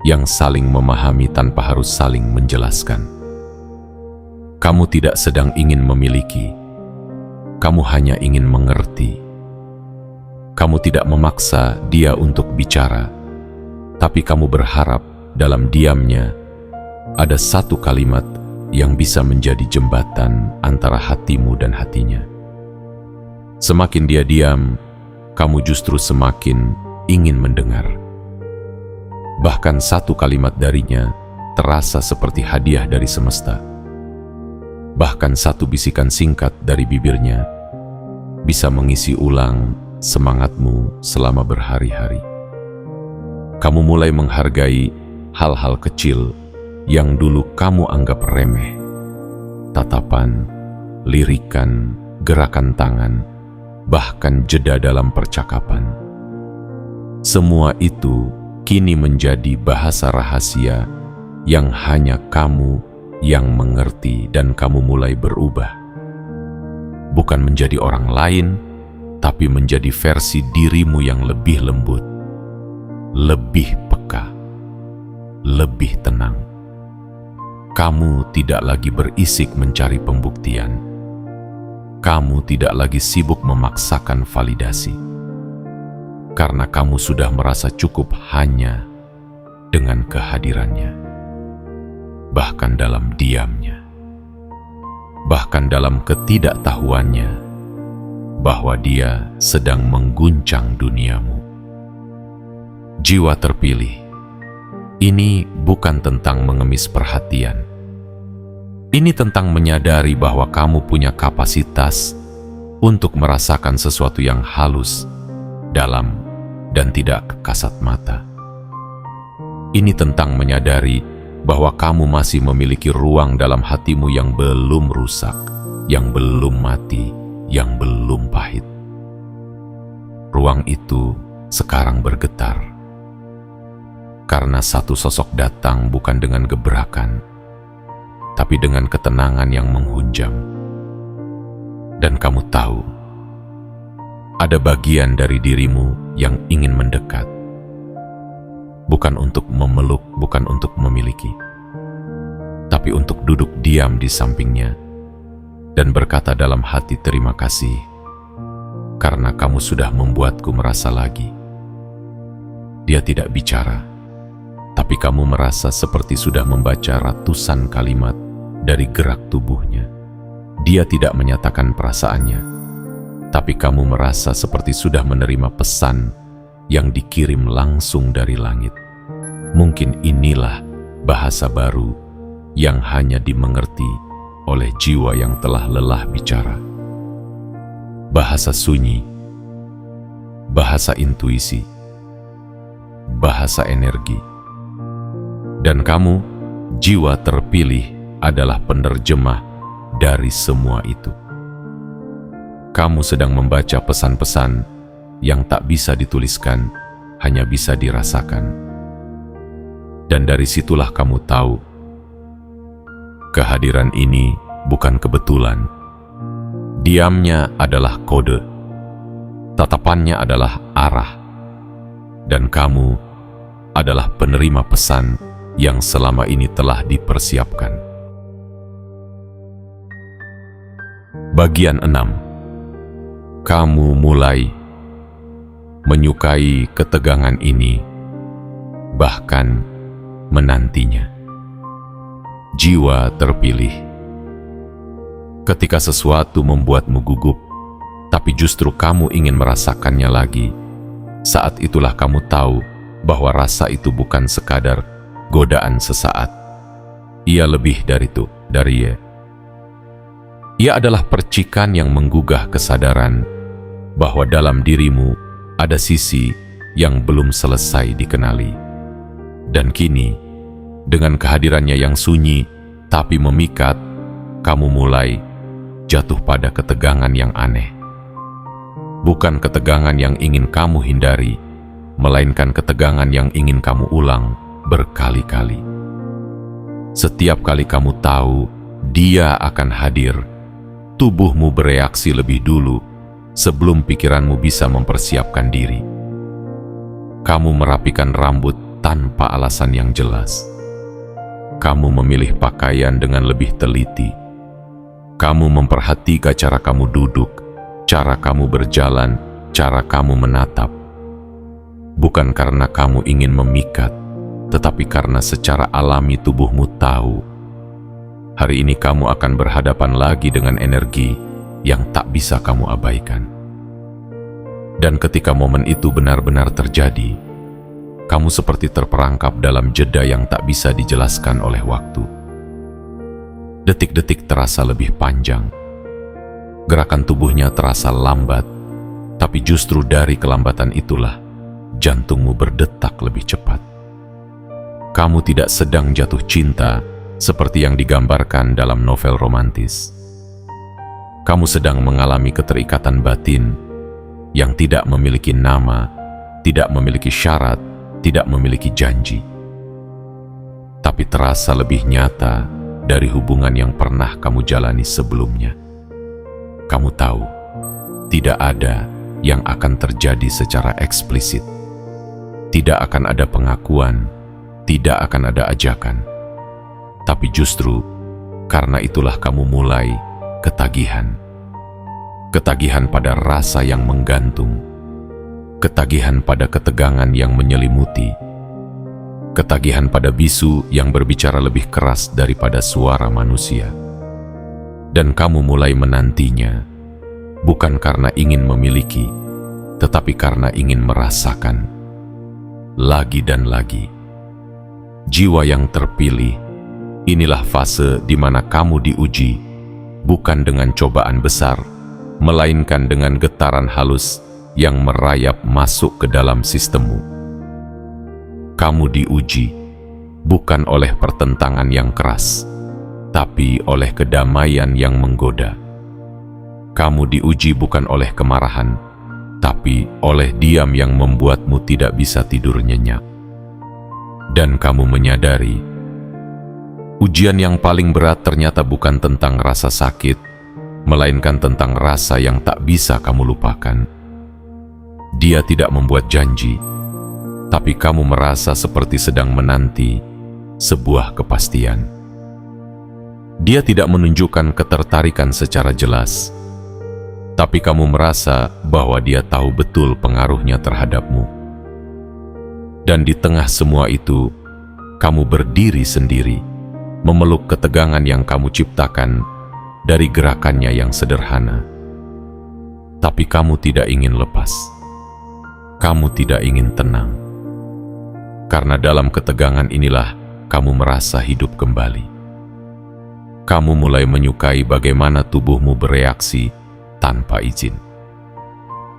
yang saling memahami tanpa harus saling menjelaskan. Kamu tidak sedang ingin memiliki, kamu hanya ingin mengerti. Kamu tidak memaksa dia untuk bicara, tapi kamu berharap dalam diamnya ada satu kalimat yang bisa menjadi jembatan antara hatimu dan hatinya. Semakin dia diam, kamu justru semakin ingin mendengar. Bahkan satu kalimat darinya terasa seperti hadiah dari semesta. Bahkan satu bisikan singkat dari bibirnya bisa mengisi ulang semangatmu selama berhari-hari. Kamu mulai menghargai hal-hal kecil yang dulu kamu anggap remeh. Tatapan, lirikan, gerakan tangan, bahkan jeda dalam percakapan. Semua itu kini menjadi bahasa rahasia yang hanya kamu yang mengerti, dan kamu mulai berubah. Bukan menjadi orang lain, tapi menjadi versi dirimu yang lebih lembut, lebih peka, lebih tenang. Kamu tidak lagi berisik mencari pembuktian. Kamu tidak lagi sibuk memaksakan validasi, karena kamu sudah merasa cukup hanya dengan kehadirannya, bahkan dalam diamnya, bahkan dalam ketidaktahuannya bahwa dia sedang mengguncang duniamu. Jiwa terpilih, ini bukan tentang mengemis perhatian. Ini tentang menyadari bahwa kamu punya kapasitas untuk merasakan sesuatu yang halus, dalam, dan tidak kasat mata. Ini tentang menyadari bahwa kamu masih memiliki ruang dalam hatimu yang belum rusak, yang belum mati, yang belum pahit. Ruang itu sekarang bergetar, Karena satu sosok datang bukan dengan gebrakan, tapi dengan ketenangan yang menghunjam. Dan kamu tahu, ada bagian dari dirimu yang ingin mendekat. Bukan untuk memeluk, bukan untuk memiliki, tapi untuk duduk diam di sampingnya dan berkata dalam hati terima kasih, karena kamu sudah membuatku merasa lagi. Dia tidak bicara, tapi kamu merasa seperti sudah membaca ratusan kalimat dari gerak tubuhnya. Dia tidak menyatakan perasaannya, tapi kamu merasa seperti sudah menerima pesan yang dikirim langsung dari langit. Mungkin inilah bahasa baru yang hanya dimengerti oleh jiwa yang telah lelah bicara. Bahasa sunyi, bahasa intuisi, bahasa energi. Dan kamu, jiwa terpilih, adalah penerjemah dari semua itu. Kamu sedang membaca pesan-pesan yang tak bisa dituliskan, hanya bisa dirasakan. Dan dari situlah kamu tahu, kehadiran ini bukan kebetulan. Diamnya adalah kode, tatapannya adalah arah, dan kamu adalah penerima pesan yang selama ini telah dipersiapkan. Bagian 6. Kamu mulai menyukai ketegangan ini, bahkan menantinya. Jiwa terpilih. Ketika sesuatu membuatmu gugup, tapi justru kamu ingin merasakannya lagi, saat itulah kamu tahu bahwa rasa itu bukan sekadar godaan sesaat. Ia lebih dari itu, Ia adalah percikan yang menggugah kesadaran bahwa dalam dirimu ada sisi yang belum selesai dikenali. Dan kini, dengan kehadirannya yang sunyi tapi memikat, kamu mulai jatuh pada ketegangan yang aneh. Bukan ketegangan yang ingin kamu hindari, melainkan ketegangan yang ingin kamu ulang berkali-kali. Setiap kali kamu tahu dia akan hadir, tubuhmu bereaksi lebih dulu sebelum pikiranmu bisa mempersiapkan diri. Kamu merapikan rambut tanpa alasan yang jelas. Kamu memilih pakaian dengan lebih teliti. Kamu memperhatikan cara kamu duduk, cara kamu berjalan, cara kamu menatap. Bukan karena kamu ingin memikat, tetapi karena secara alami tubuhmu tahu hari ini kamu akan berhadapan lagi dengan energi yang tak bisa kamu abaikan. Dan ketika momen itu benar-benar terjadi, kamu seperti terperangkap dalam jeda yang tak bisa dijelaskan oleh waktu. Detik-detik terasa lebih panjang. Gerakan tubuhnya terasa lambat, tapi justru dari kelambatan itulah jantungmu berdetak lebih cepat. Kamu tidak sedang jatuh cinta seperti yang digambarkan dalam novel romantis. Kamu sedang mengalami keterikatan batin yang tidak memiliki nama, tidak memiliki syarat, tidak memiliki janji, tapi terasa lebih nyata dari hubungan yang pernah kamu jalani sebelumnya. Kamu tahu, tidak ada yang akan terjadi secara eksplisit. Tidak akan ada pengakuan, tidak akan ada ajakan. Tapi justru karena itulah kamu mulai ketagihan. Ketagihan pada rasa yang menggantung. Ketagihan pada ketegangan yang menyelimuti. Ketagihan pada bisu yang berbicara lebih keras daripada suara manusia. Dan kamu mulai menantinya, bukan karena ingin memiliki, tetapi karena ingin merasakan. Lagi dan lagi. Jiwa yang terpilih, inilah fase di mana kamu diuji, bukan dengan cobaan besar, melainkan dengan getaran halus yang merayap masuk ke dalam sistemmu. Kamu diuji, bukan oleh pertentangan yang keras, tapi oleh kedamaian yang menggoda. Kamu diuji bukan oleh kemarahan, tapi oleh diam yang membuatmu tidak bisa tidur nyenyak. dan kamu menyadari ujian yang paling berat ternyata bukan tentang rasa sakit, melainkan tentang rasa yang tak bisa kamu lupakan. Dia tidak membuat janji, tapi kamu merasa seperti sedang menanti sebuah kepastian. Dia tidak menunjukkan ketertarikan secara jelas, tapi kamu merasa bahwa dia tahu betul pengaruhnya terhadapmu. Dan di tengah semua itu, kamu berdiri sendiri, memeluk ketegangan yang kamu ciptakan dari gerakannya yang sederhana. Tapi kamu tidak ingin lepas. Kamu tidak ingin tenang. Karena dalam ketegangan inilah kamu merasa hidup kembali. Kamu mulai menyukai bagaimana tubuhmu bereaksi tanpa izin.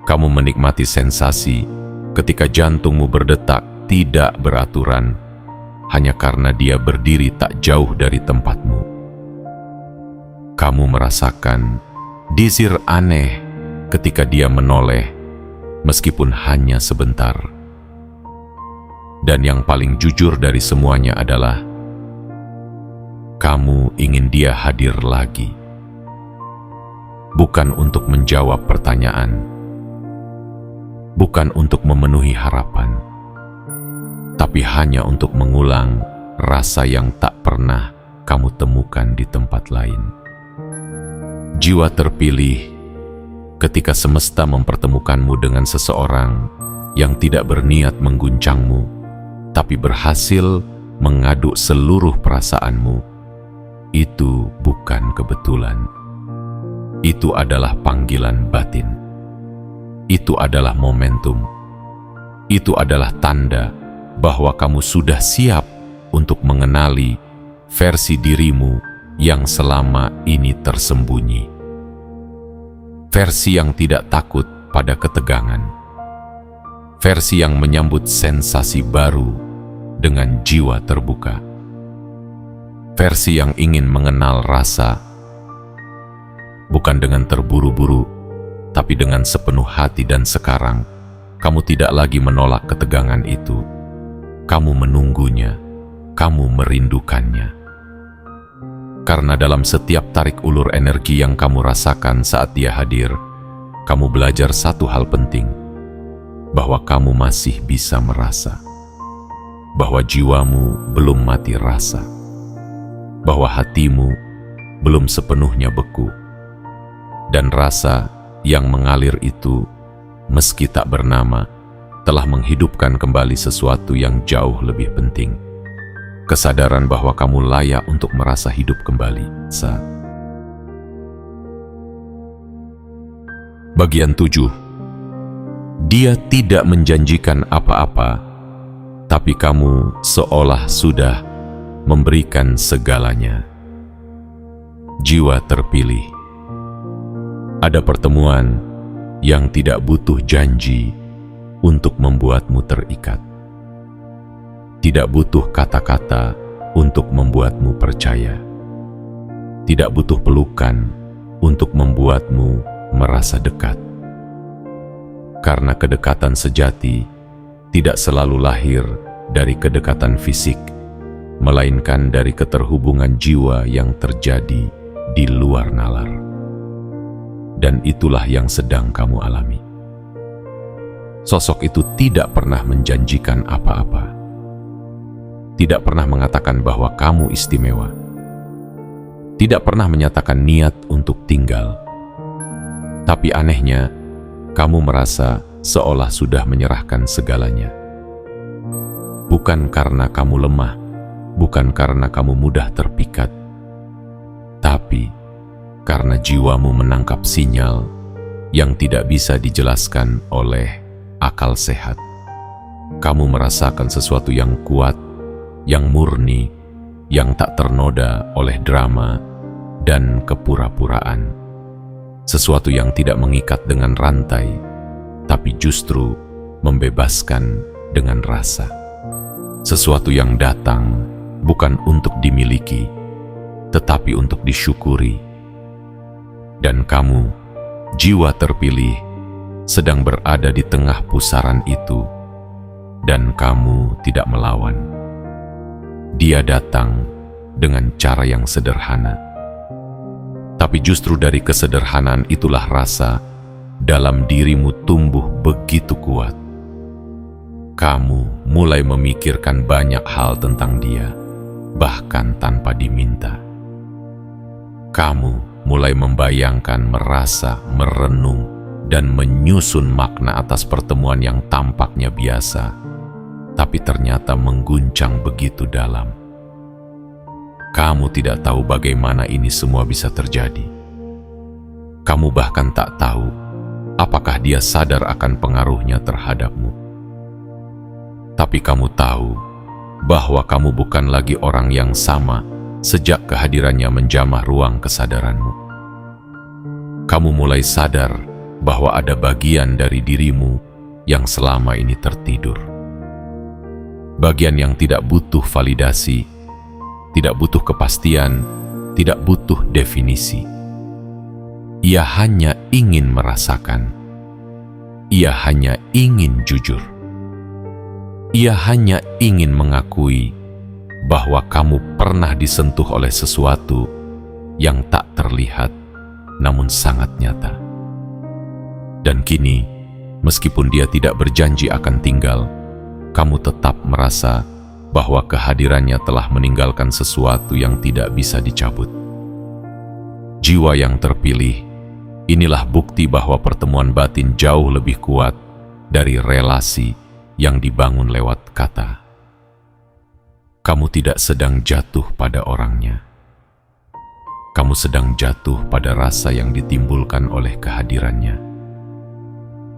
Kamu menikmati sensasi ketika jantungmu berdetak tidak beraturan hanya karena dia berdiri tak jauh dari tempatmu. Kamu merasakan desir aneh ketika dia menoleh meskipun hanya sebentar. Dan yang paling jujur dari semuanya adalah kamu ingin dia hadir lagi. Bukan untuk menjawab pertanyaan, bukan untuk memenuhi harapan, tapi hanya untuk mengulang rasa yang tak pernah kamu temukan di tempat lain. Jiwa terpilih ketika semesta mempertemukanmu dengan seseorang yang tidak berniat mengguncangmu, tapi berhasil mengaduk seluruh perasaanmu. Itu bukan kebetulan. Itu adalah panggilan batin. Itu adalah momentum. Itu adalah tanda bahwa kamu sudah siap untuk mengenali versi dirimu yang selama ini tersembunyi. Versi yang tidak takut pada ketegangan. Versi yang menyambut sensasi baru dengan jiwa terbuka. Versi yang ingin mengenal rasa, bukan dengan terburu-buru, tapi dengan sepenuh hati. Dan sekarang, kamu tidak lagi menolak ketegangan itu. Kamu menunggunya, kamu merindukannya. Karena dalam setiap tarik ulur energi yang kamu rasakan saat dia hadir, kamu belajar satu hal penting, bahwa kamu masih bisa merasa, bahwa jiwamu belum mati rasa, bahwa hatimu belum sepenuhnya beku, dan rasa yang mengalir itu, meski tak bernama, telah menghidupkan kembali sesuatu yang jauh lebih penting. Kesadaran bahwa kamu layak untuk merasa hidup kembali. Bagian 7. Dia tidak menjanjikan apa-apa, tapi kamu seolah sudah memberikan segalanya. Jiwa terpilih. Ada pertemuan yang tidak butuh janji untuk membuatmu terikat. Tidak butuh kata-kata untuk membuatmu percaya. Tidak butuh pelukan untuk membuatmu merasa dekat. Karena kedekatan sejati tidak selalu lahir dari kedekatan fisik, melainkan dari keterhubungan jiwa yang terjadi di luar nalar. Dan itulah yang sedang kamu alami. Sosok itu tidak pernah menjanjikan apa-apa. Tidak pernah mengatakan bahwa kamu istimewa. Tidak pernah menyatakan niat untuk tinggal. Tapi anehnya, kamu merasa seolah sudah menyerahkan segalanya. Bukan karena kamu lemah, bukan karena kamu mudah terpikat, tapi karena jiwamu menangkap sinyal yang tidak bisa dijelaskan oleh akal sehat. Kamu merasakan sesuatu yang kuat, yang murni, yang tak ternoda oleh drama dan kepura-puraan. Sesuatu yang tidak mengikat dengan rantai, tapi justru membebaskan dengan rasa. Sesuatu yang datang bukan untuk dimiliki, tetapi untuk disyukuri. Dan kamu, jiwa terpilih, sedang berada di tengah pusaran itu, dan kamu tidak melawan. Dia datang dengan cara yang sederhana. Tapi justru dari kesederhanaan itulah rasa dalam dirimu tumbuh begitu kuat. Kamu mulai memikirkan banyak hal tentang dia, bahkan tanpa diminta. Kamu mulai membayangkan, merasa, merenung, dan menyusun makna atas pertemuan yang tampaknya biasa, tapi ternyata mengguncang begitu dalam. Kamu tidak tahu bagaimana ini semua bisa terjadi. Kamu bahkan tak tahu apakah dia sadar akan pengaruhnya terhadapmu. Tapi kamu tahu bahwa kamu bukan lagi orang yang sama sejak kehadirannya menjamah ruang kesadaranmu. Kamu mulai sadar bahwa ada bagian dari dirimu yang selama ini tertidur. Bagian yang tidak butuh validasi, tidak butuh kepastian, tidak butuh definisi. Ia hanya ingin merasakan. Ia hanya ingin jujur. Ia hanya ingin mengakui bahwa kamu pernah disentuh oleh sesuatu yang tak terlihat namun sangat nyata. Dan kini, meskipun dia tidak berjanji akan tinggal, kamu tetap merasa bahwa kehadirannya telah meninggalkan sesuatu yang tidak bisa dicabut. Jiwa yang terpilih, inilah bukti bahwa pertemuan batin jauh lebih kuat dari relasi yang dibangun lewat kata. Kamu tidak sedang jatuh pada orangnya. Kamu sedang jatuh pada rasa yang ditimbulkan oleh kehadirannya.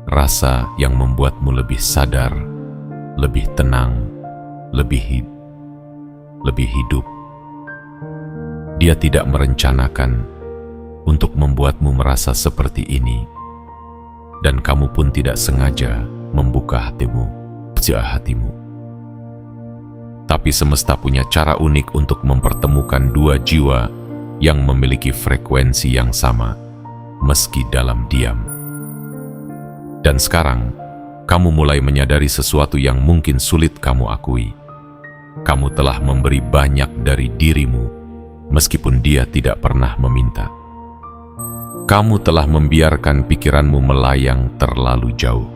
Rasa yang membuatmu lebih sadar, lebih tenang, lebih hidup. Dia tidak merencanakan untuk membuatmu merasa seperti ini, dan kamu pun tidak sengaja membuka hatimu. Tapi semesta punya cara unik untuk mempertemukan dua jiwa yang memiliki frekuensi yang sama, meski dalam diam. Dan sekarang, kamu mulai menyadari sesuatu yang mungkin sulit kamu akui. Kamu telah memberi banyak dari dirimu, meskipun dia tidak pernah meminta. Kamu telah membiarkan pikiranmu melayang terlalu jauh.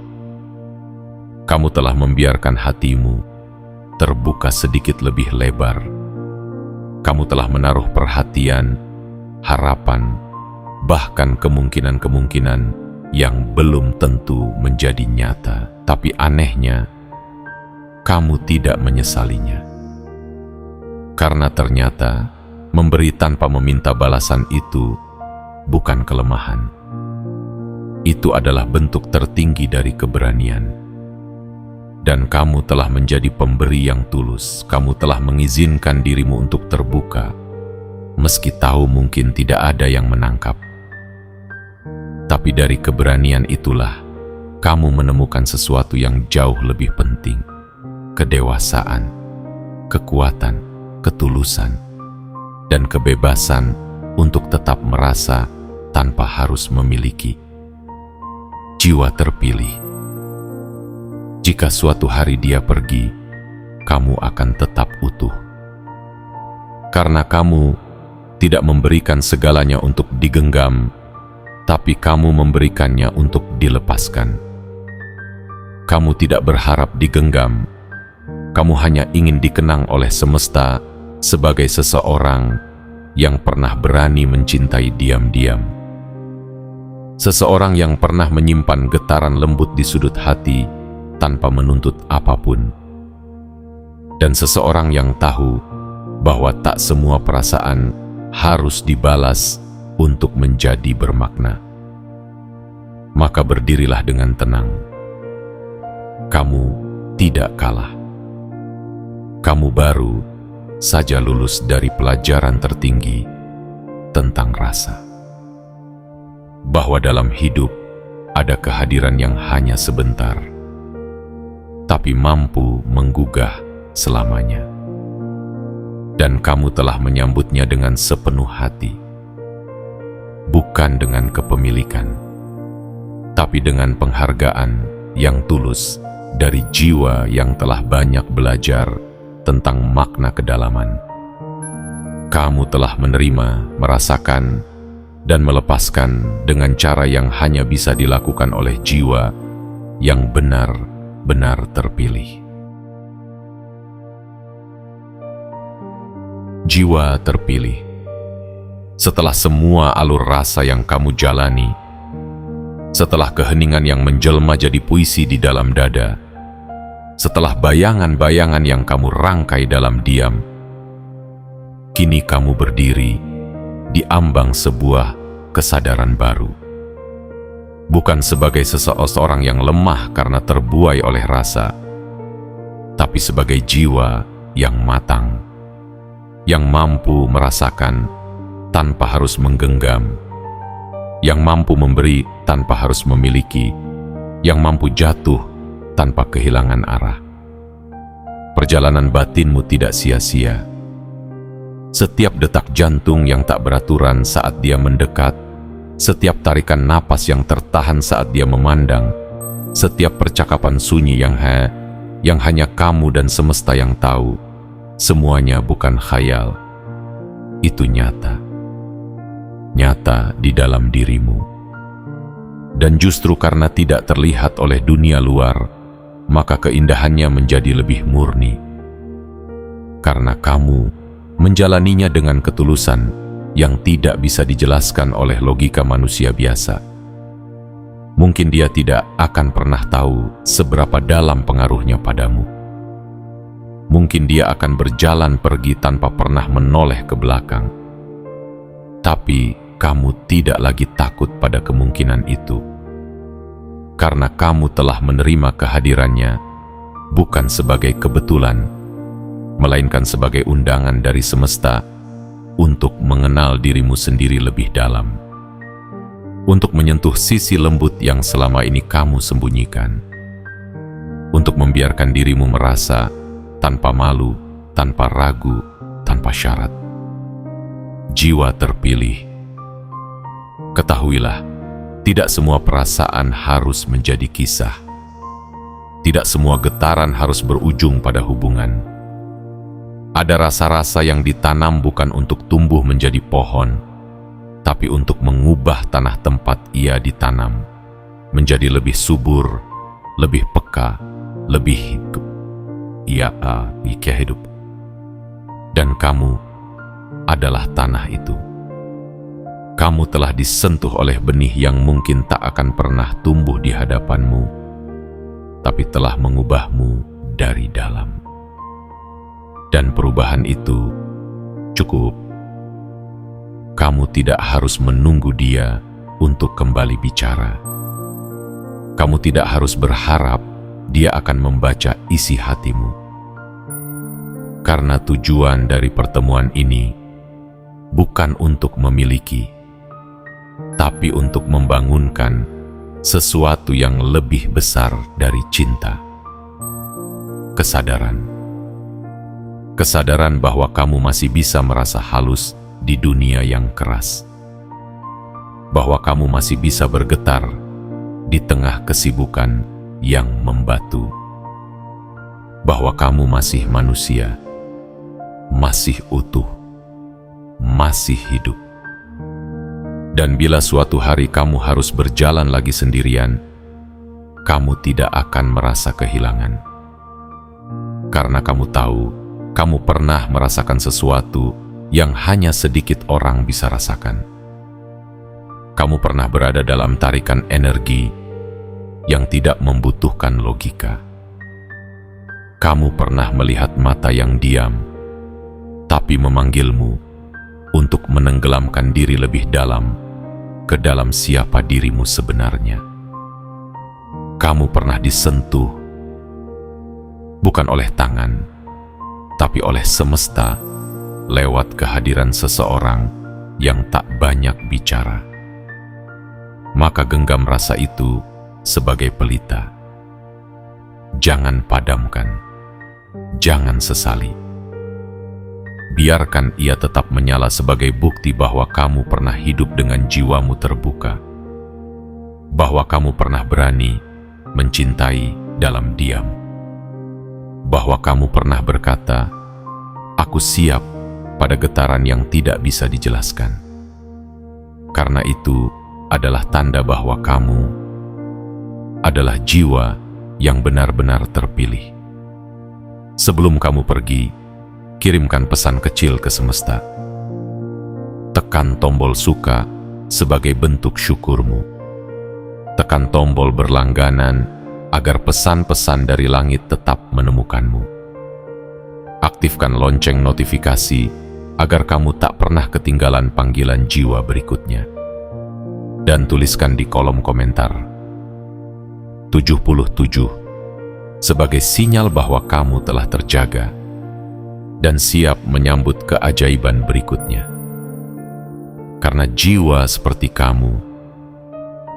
Kamu telah membiarkan hatimu terbuka sedikit lebih lebar. Kamu telah menaruh perhatian, harapan, bahkan kemungkinan-kemungkinan yang belum tentu menjadi nyata. Tapi anehnya, kamu tidak menyesalinya. Karena ternyata memberi tanpa meminta balasan itu bukan kelemahan. Itu adalah bentuk tertinggi dari keberanian. Dan kamu telah menjadi pemberi yang tulus. Kamu telah mengizinkan dirimu untuk terbuka, meski tahu mungkin tidak ada yang menangkap. Tapi dari keberanian itulah, kamu menemukan sesuatu yang jauh lebih penting. Kedewasaan, kekuatan, ketulusan, dan kebebasan untuk tetap merasa tanpa harus memiliki. Jiwa terpilih. Jika suatu hari dia pergi, kamu akan tetap utuh. Karena kamu tidak memberikan segalanya untuk digenggam, tapi kamu memberikannya untuk dilepaskan. Kamu tidak berharap digenggam, kamu hanya ingin dikenang oleh semesta sebagai seseorang yang pernah berani mencintai diam-diam. Seseorang yang pernah menyimpan getaran lembut di sudut hati tanpa menuntut apapun. Dan seseorang yang tahu bahwa tak semua perasaan harus dibalas untuk menjadi bermakna. Maka berdirilah dengan tenang. Kamu tidak kalah. Kamu baru saja lulus dari pelajaran tertinggi tentang rasa. Bahwa dalam hidup ada kehadiran yang hanya sebentar, tapi mampu menggugah selamanya. Dan kamu telah menyambutnya dengan sepenuh hati. Bukan dengan kepemilikan, tapi dengan penghargaan yang tulus dari jiwa yang telah banyak belajar tentang makna kedalaman. Kamu telah menerima, merasakan, dan melepaskan dengan cara yang hanya bisa dilakukan oleh jiwa yang benar-benar terpilih. Jiwa terpilih. Setelah semua alur rasa yang kamu jalani, setelah keheningan yang menjelma jadi puisi di dalam dada, setelah bayangan-bayangan yang kamu rangkai dalam diam, kini kamu berdiri di ambang sebuah kesadaran baru. Bukan sebagai seseorang yang lemah karena terbuai oleh rasa, tapi sebagai jiwa yang matang, yang mampu merasakan tanpa harus menggenggam, yang mampu memberi tanpa harus memiliki, yang mampu jatuh tanpa kehilangan arah. Perjalanan batinmu tidak sia-sia. Setiap detak jantung yang tak beraturan saat dia mendekat, setiap tarikan napas yang tertahan saat dia memandang, setiap percakapan sunyi yang hanya kamu dan semesta yang tahu, semuanya bukan khayal. Itu nyata. Nyata di dalam dirimu. Dan justru karena tidak terlihat oleh dunia luar, maka keindahannya menjadi lebih murni. Karena kamu menjalaninya dengan ketulusan yang tidak bisa dijelaskan oleh logika manusia biasa. Mungkin dia tidak akan pernah tahu seberapa dalam pengaruhnya padamu. Mungkin dia akan berjalan pergi tanpa pernah menoleh ke belakang. Tapi kamu tidak lagi takut pada kemungkinan itu. Karena kamu telah menerima kehadirannya bukan sebagai kebetulan, melainkan sebagai undangan dari semesta untuk mengenal dirimu sendiri lebih dalam, untuk menyentuh sisi lembut yang selama ini kamu sembunyikan, untuk membiarkan dirimu merasa tanpa malu, tanpa ragu, tanpa syarat. Jiwa terpilih. Ketahuilah, tidak semua perasaan harus menjadi kisah. Tidak semua getaran harus berujung pada hubungan. Ada rasa-rasa yang ditanam bukan untuk tumbuh menjadi pohon, tapi untuk mengubah tanah tempat ia ditanam menjadi lebih subur, lebih peka, lebih hidup. Dan kamu adalah tanah itu. Kamu telah disentuh oleh benih yang mungkin tak akan pernah tumbuh di hadapanmu, tapi telah mengubahmu dari dalam. Dan perubahan itu cukup. Kamu tidak harus menunggu dia untuk kembali bicara. Kamu tidak harus berharap dia akan membaca isi hatimu. Karena tujuan dari pertemuan ini bukan untuk memiliki, tapi untuk membangunkan sesuatu yang lebih besar dari cinta. Kesadaran bahwa kamu masih bisa merasa halus di dunia yang keras. Bahwa kamu masih bisa bergetar di tengah kesibukan yang membatu. Bahwa kamu masih manusia, masih utuh, masih hidup. Dan bila suatu hari kamu harus berjalan lagi sendirian, kamu tidak akan merasa kehilangan. Karena kamu tahu, kamu pernah merasakan sesuatu yang hanya sedikit orang bisa rasakan. Kamu pernah berada dalam tarikan energi yang tidak membutuhkan logika. Kamu pernah melihat mata yang diam, tapi memanggilmu untuk menenggelamkan diri lebih dalam ke dalam siapa dirimu sebenarnya. Kamu pernah disentuh, bukan oleh tangan, tapi oleh semesta lewat kehadiran seseorang yang tak banyak bicara. Maka genggam rasa itu sebagai pelita. Jangan padamkan, jangan sesali. Biarkan ia tetap menyala sebagai bukti bahwa kamu pernah hidup dengan jiwamu terbuka, bahwa kamu pernah berani mencintai dalam diam. bahwa kamu pernah berkata, "Aku siap," pada getaran yang tidak bisa dijelaskan. Karena itu adalah tanda bahwa kamu adalah jiwa yang benar-benar terpilih. Sebelum kamu pergi, kirimkan pesan kecil ke semesta. Tekan tombol suka sebagai bentuk syukurmu. Tekan tombol berlangganan agar pesan-pesan dari langit tetap menemukanmu. Aktifkan lonceng notifikasi agar kamu tak pernah ketinggalan panggilan jiwa berikutnya. Dan tuliskan di kolom komentar 77 sebagai sinyal bahwa kamu telah terjaga dan siap menyambut keajaiban berikutnya. Karena jiwa seperti kamu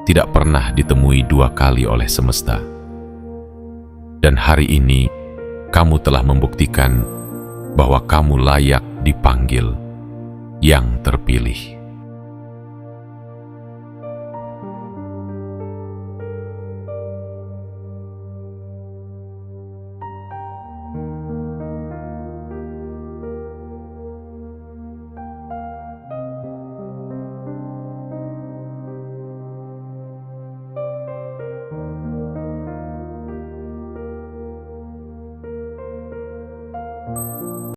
tidak pernah ditemui dua kali oleh semesta. Dan hari ini kamu telah membuktikan bahwa kamu layak dipanggil yang terpilih.